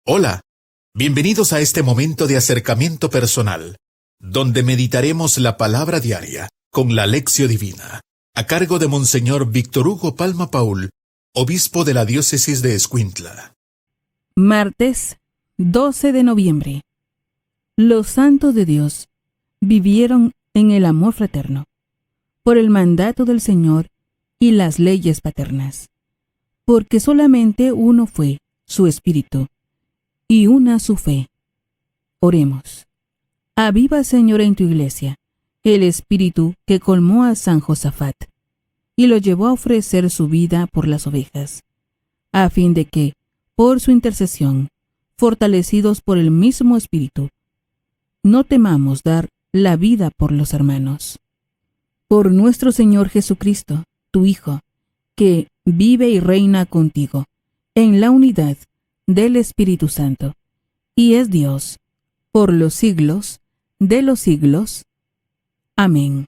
Hola, bienvenidos a este momento de acercamiento personal, donde meditaremos la palabra diaria con la Lección Divina, a cargo de Monseñor Víctor Hugo Palma Paul, obispo de la diócesis de Escuintla. Martes 12 de noviembre. Los santos de Dios vivieron en el amor fraterno, por el mandato del Señor y las leyes paternas, porque solamente uno fue su espíritu, y una su fe. Oremos. Aviva, Señor, en tu iglesia el espíritu que colmó a San Josafat y lo llevó a ofrecer su vida por las ovejas, a fin de que, por su intercesión, fortalecidos por el mismo espíritu, no temamos dar la vida por los hermanos. Por nuestro Señor Jesucristo, tu Hijo, que vive y reina contigo en la unidad del Espíritu Santo, y es Dios, por los siglos de los siglos. Amén.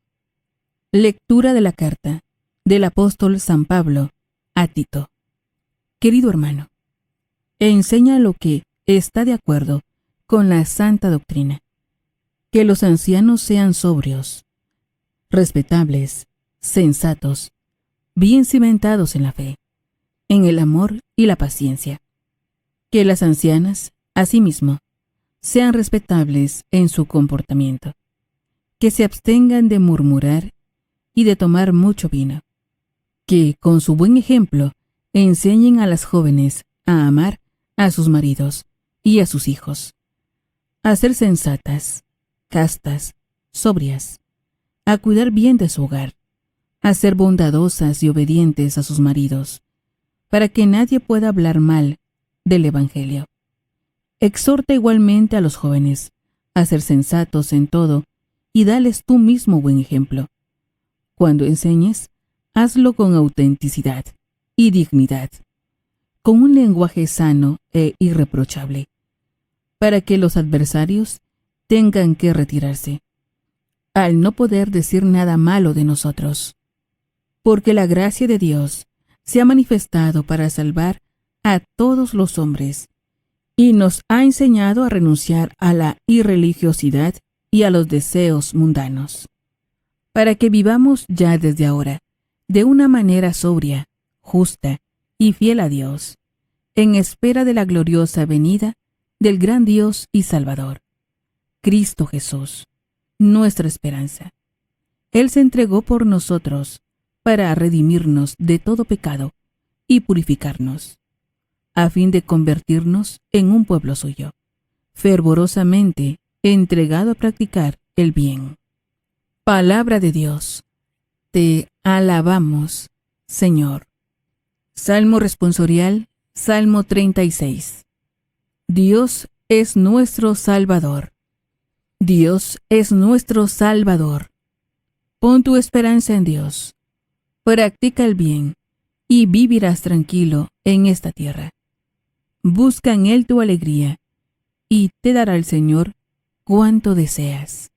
Lectura de la carta del apóstol San Pablo a Tito. Querido hermano, enseña lo que está de acuerdo con la santa doctrina, que los ancianos sean sobrios, respetables, sensatos, bien cimentados en la fe, en el amor y la paciencia. Que las ancianas, asimismo, sean respetables en su comportamiento, que se abstengan de murmurar y de tomar mucho vino, que con su buen ejemplo enseñen a las jóvenes a amar a sus maridos y a sus hijos, a ser sensatas, castas, sobrias, a cuidar bien de su hogar, a ser bondadosas y obedientes a sus maridos, para que nadie pueda hablar mal del Evangelio. Exhorta igualmente a los jóvenes a ser sensatos en todo y dales tú mismo buen ejemplo. Cuando enseñes, hazlo con autenticidad y dignidad, con un lenguaje sano e irreprochable, para que los adversarios tengan que retirarse, al no poder decir nada malo de nosotros. Porque la gracia de Dios se ha manifestado para salvar a todos los hombres, y nos ha enseñado a renunciar a la irreligiosidad y a los deseos mundanos, para que vivamos ya desde ahora de una manera sobria, justa y fiel a Dios, en espera de la gloriosa venida del gran Dios y Salvador, Cristo Jesús, nuestra esperanza. Él se entregó por nosotros para redimirnos de todo pecado y purificarnos, a fin de convertirnos en un pueblo suyo, fervorosamente entregado a practicar el bien. Palabra de Dios. Te alabamos, Señor. Salmo responsorial, Salmo 36. Dios es nuestro Salvador. Dios es nuestro Salvador. Pon tu esperanza en Dios. Practica el bien y vivirás tranquilo en esta tierra. Busca en Él tu alegría, y te dará el Señor cuanto deseas.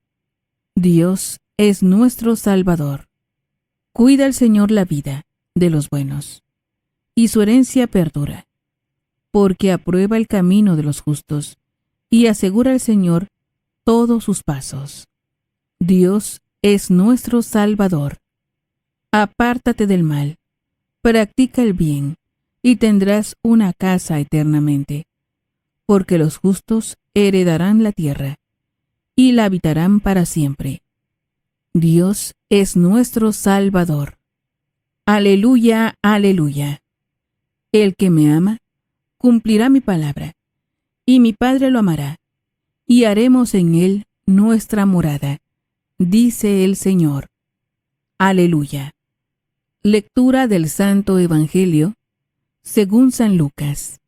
Dios es nuestro Salvador. Cuida el Señor la vida de los buenos, y su herencia perdura, porque aprueba el camino de los justos, y asegura el Señor todos sus pasos. Dios es nuestro Salvador. Apártate del mal, practica el bien, y tendrás una casa eternamente, porque los justos heredarán la tierra, y la habitarán para siempre. Dios es nuestro Salvador. Aleluya, aleluya. El que me ama, cumplirá mi palabra, y mi Padre lo amará, y haremos en él nuestra morada, dice el Señor. Aleluya. Lectura del Santo Evangelio según San Lucas.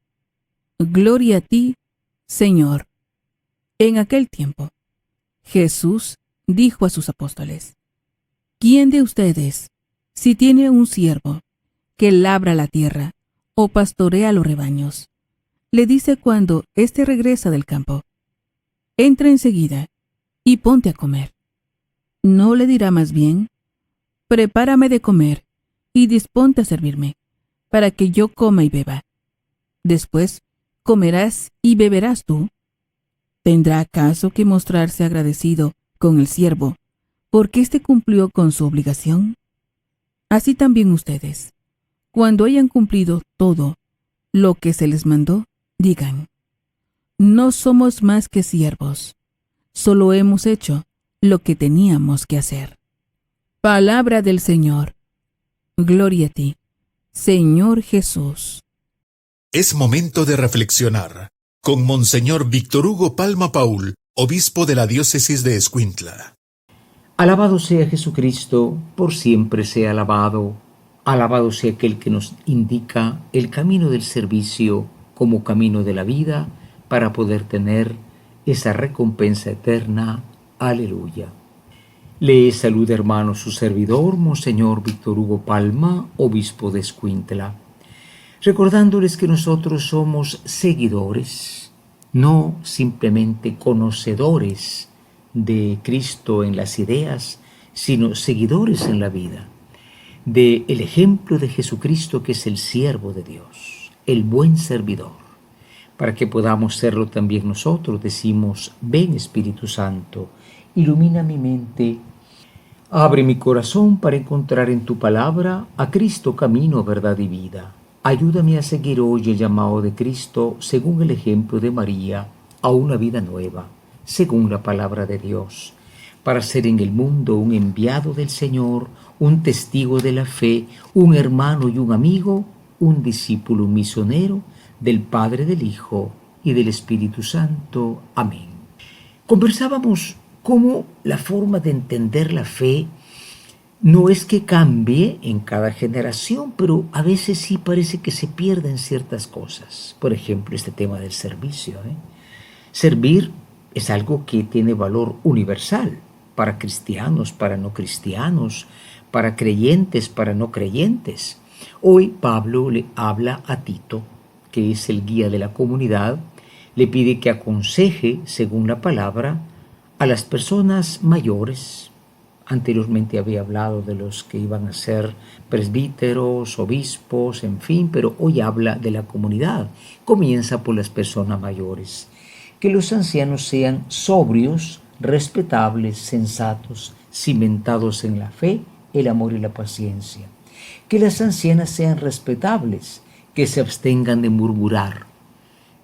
Gloria a ti, Señor. En aquel tiempo, Jesús dijo a sus apóstoles: ¿Quién de ustedes, si tiene un siervo que labra la tierra o pastorea los rebaños, le dice cuando éste regresa del campo: entra enseguida y ponte a comer? ¿No le dirá más bien: prepárame de comer y disponte a servirme, para que yo coma y beba? Después ¿comerás y beberás tú? ¿Tendrá acaso que mostrarse agradecido con el siervo porque éste cumplió con su obligación? Así también ustedes, cuando hayan cumplido todo lo que se les mandó, digan: no somos más que siervos, solo hemos hecho lo que teníamos que hacer. Palabra del Señor. Gloria a ti, Señor Jesús. Es momento de reflexionar con Monseñor Víctor Hugo Palma Paul, obispo de la diócesis de Escuintla. Alabado sea Jesucristo, por siempre sea alabado. Alabado sea aquel que nos indica el camino del servicio como camino de la vida para poder tener esa recompensa eterna. Aleluya. Le saluda, hermano, su servidor, Monseñor Víctor Hugo Palma, obispo de Escuintla, recordándoles que nosotros somos seguidores, no simplemente conocedores de Cristo en las ideas, sino seguidores en la vida, del ejemplo de Jesucristo, que es el siervo de Dios, el buen servidor. Para que podamos serlo también nosotros, decimos: ven Espíritu Santo, ilumina mi mente, abre mi corazón para encontrar en tu palabra a Cristo, camino, verdad y vida. Ayúdame a seguir hoy el llamado de Cristo, según el ejemplo de María, a una vida nueva, según la palabra de Dios, para ser en el mundo un enviado del Señor, un testigo de la fe, un hermano y un amigo, un discípulo misionero del Padre, del Hijo y del Espíritu Santo. Amén. Conversábamos cómo la forma de entender la fe no es que cambie en cada generación, pero a veces sí parece que se pierden ciertas cosas. Por ejemplo, este tema del servicio. Servir es algo que tiene valor universal para cristianos, para no cristianos, para creyentes, para no creyentes. Hoy Pablo le habla a Tito, que es el guía de la comunidad, le pide que aconseje, según la palabra, a las personas mayores. Anteriormente había hablado de los que iban a ser presbíteros, obispos, en fin, pero hoy habla de la comunidad. Comienza por las personas mayores. Que los ancianos sean sobrios, respetables, sensatos, cimentados en la fe, el amor y la paciencia. Que las ancianas sean respetables, que se abstengan de murmurar.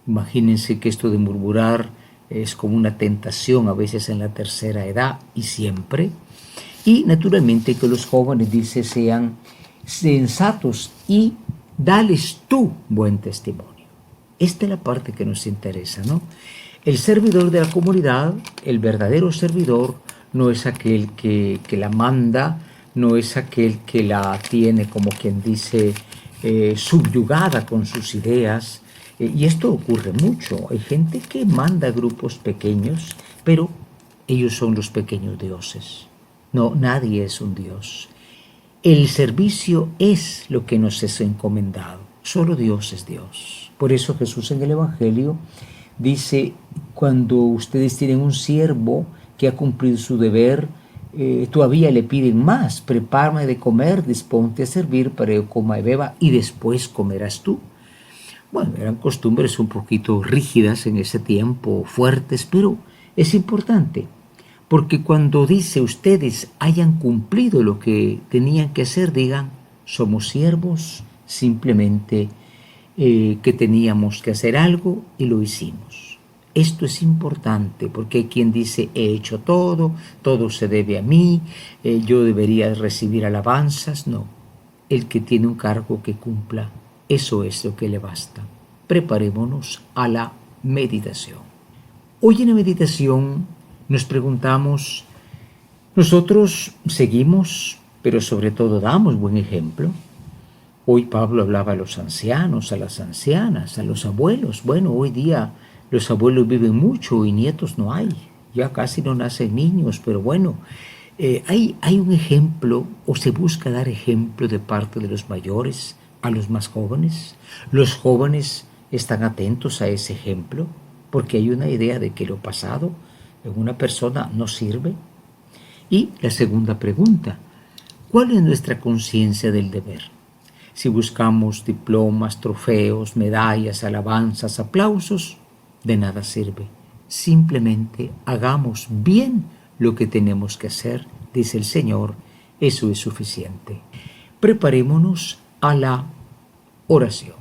Imagínense que esto de murmurar es como una tentación a veces en la tercera edad y siempre. Y naturalmente que los jóvenes, dice, sean sensatos y dales tú buen testimonio. Esta es la parte que nos interesa, ¿no? El servidor de la comunidad, el verdadero servidor, no es aquel que la manda, no es aquel que la tiene, como quien dice, subyugada con sus ideas. Y esto ocurre mucho. Hay gente que manda grupos pequeños, pero ellos son los pequeños dioses. No, nadie es un dios. El servicio es lo que nos es encomendado. Solo Dios es Dios. Por eso Jesús en el Evangelio dice: cuando ustedes tienen un siervo que ha cumplido su deber, todavía le piden más: prepárame de comer, disponte a servir para que coma y beba, y después comerás tú. Bueno, eran costumbres un poquito rígidas en ese tiempo, fuertes, pero es importante, porque cuando dice ustedes hayan cumplido lo que tenían que hacer, digan: somos siervos, simplemente que teníamos que hacer algo y lo hicimos. Esto es importante, porque hay quien dice: he hecho todo, todo se debe a mí, yo debería recibir alabanzas. No, el que tiene un cargo que cumpla, eso es lo que le basta. Preparémonos a la meditación. Hoy en la meditación nos preguntamos: ¿nosotros seguimos, pero sobre todo damos buen ejemplo? Hoy Pablo hablaba a los ancianos, a las ancianas, a los abuelos. Bueno, hoy día los abuelos viven mucho y nietos no hay. Ya casi no nacen niños, pero bueno, hay un ejemplo, o se busca dar ejemplo de parte de los mayores a los más jóvenes. Los jóvenes están atentos a ese ejemplo, porque hay una idea de que lo pasado en una persona no sirve. Y la segunda pregunta: ¿cuál es nuestra conciencia del deber? Si buscamos diplomas, trofeos, medallas, alabanzas, aplausos, de nada sirve. Simplemente hagamos bien lo que tenemos que hacer, dice el Señor, eso es suficiente. Preparémonos a la oración.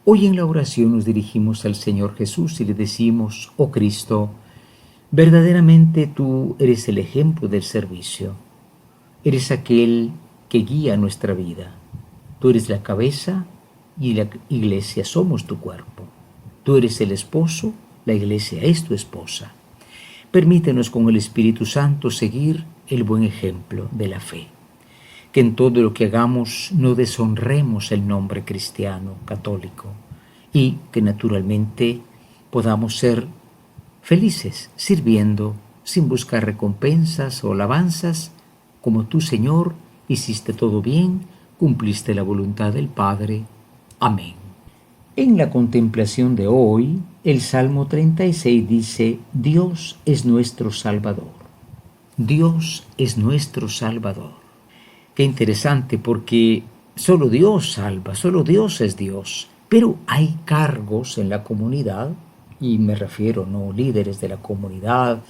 Hoy en la oración nos dirigimos al Señor Jesús y le decimos: oh Cristo, verdaderamente tú eres el ejemplo del servicio. Eres aquel que guía nuestra vida. Tú eres la cabeza y la iglesia somos tu cuerpo. Tú eres el esposo, la iglesia es tu esposa. Permítenos con el Espíritu Santo seguir el buen ejemplo de la fe. Que en todo lo que hagamos no deshonremos el nombre cristiano, católico, y que naturalmente podamos ser felices sirviendo sin buscar recompensas o alabanzas, como tú, Señor, hiciste todo bien, cumpliste la voluntad del Padre. Amén. En la contemplación de hoy, el Salmo 36 dice: Dios es nuestro Salvador. Dios es nuestro Salvador. Qué interesante, porque solo Dios salva, solo Dios es Dios. Pero hay cargos en la comunidad, y me refiero no líderes de la comunidad,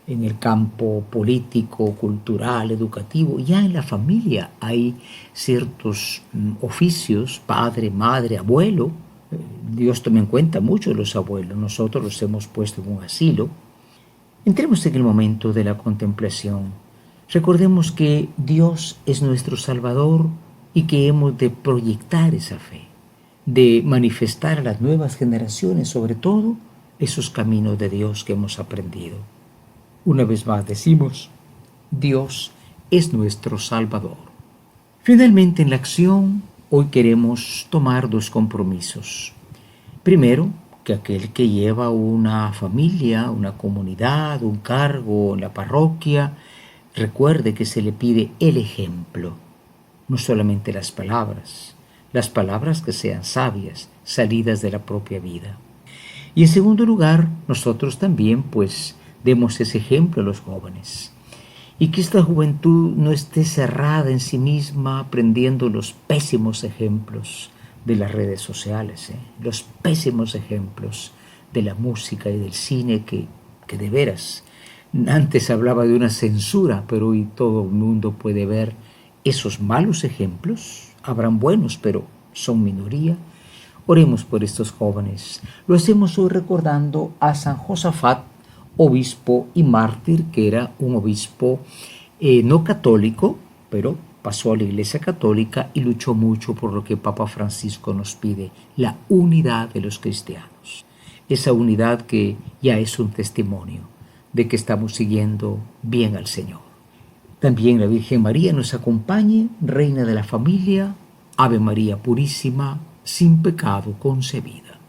en el campo político, cultural, educativo, ya en la familia hay ciertos oficios, padre, madre, abuelo. Dios toma en cuenta mucho a los abuelos, nosotros los hemos puesto en un asilo. Entremos en el momento de la contemplación. Recordemos que Dios es nuestro Salvador y que hemos de proyectar esa fe, de manifestar a las nuevas generaciones, sobre todo, esos caminos de Dios que hemos aprendido. Una vez más decimos: Dios es nuestro Salvador. Finalmente, en la acción, hoy queremos tomar dos compromisos. Primero, que aquel que lleva una familia, una comunidad, un cargo en la parroquia, recuerde que se le pide el ejemplo, no solamente las palabras que sean sabias, salidas de la propia vida. Y en segundo lugar, nosotros también, demos ese ejemplo a los jóvenes. Y que esta juventud no esté cerrada en sí misma aprendiendo los pésimos ejemplos de las redes sociales, los pésimos ejemplos de la música y del cine que de veras, antes hablaba de una censura, pero hoy todo el mundo puede ver esos malos ejemplos. Habrán buenos, pero son minoría. Oremos por estos jóvenes. Lo hacemos hoy recordando a San Josafat, obispo y mártir, que era un obispo no católico, pero pasó a la Iglesia Católica y luchó mucho por lo que Papa Francisco nos pide: la unidad de los cristianos. Esa unidad que ya es un testimonio de que estamos siguiendo bien al Señor. También la Virgen María nos acompañe, Reina de la familia, Ave María Purísima, sin pecado concebida.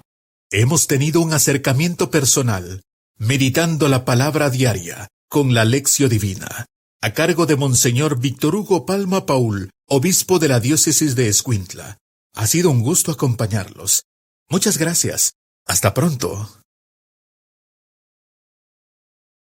Hemos tenido un acercamiento personal, meditando la palabra diaria con la Lección Divina, a cargo de Monseñor Víctor Hugo Palma Paul, obispo de la diócesis de Escuintla. Ha sido un gusto acompañarlos. Muchas gracias. Hasta pronto.